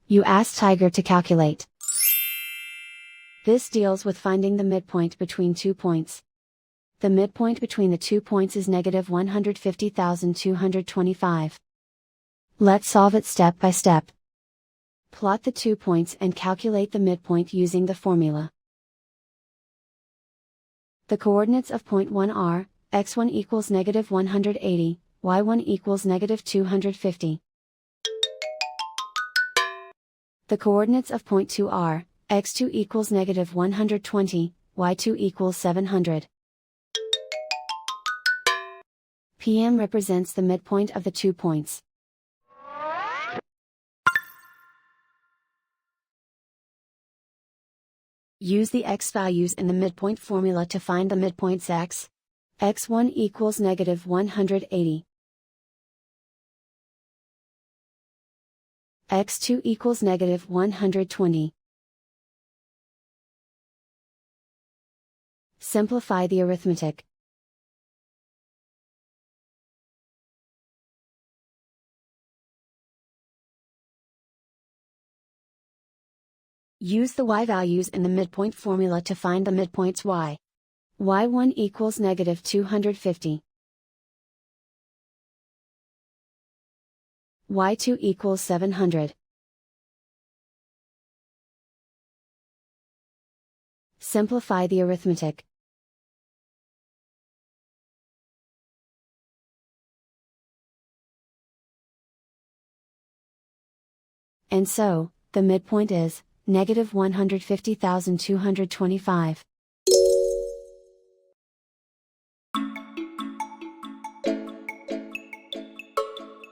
You ask Tiger to calculate. This deals with finding the midpoint between 2 points. The midpoint between the 2 points is negative 150,225. Let's solve it step by step. Plot the 2 points and calculate the midpoint using the formula. The coordinates of point 1 are, x1 equals negative 180, y1 equals negative 250. The coordinates of point 2 are, x2 equals negative 120, y2 equals 700. PM represents the midpoint of the 2 points. Use the x values in the midpoint formula to find the midpoints x. x1 equals negative 180. x2 equals negative 120. Simplify the arithmetic. Use the y values in the midpoint formula to find the midpoints y. y1 equals negative 250. y2 equals 700. Simplify the arithmetic. And so, the midpoint is negative 150,225.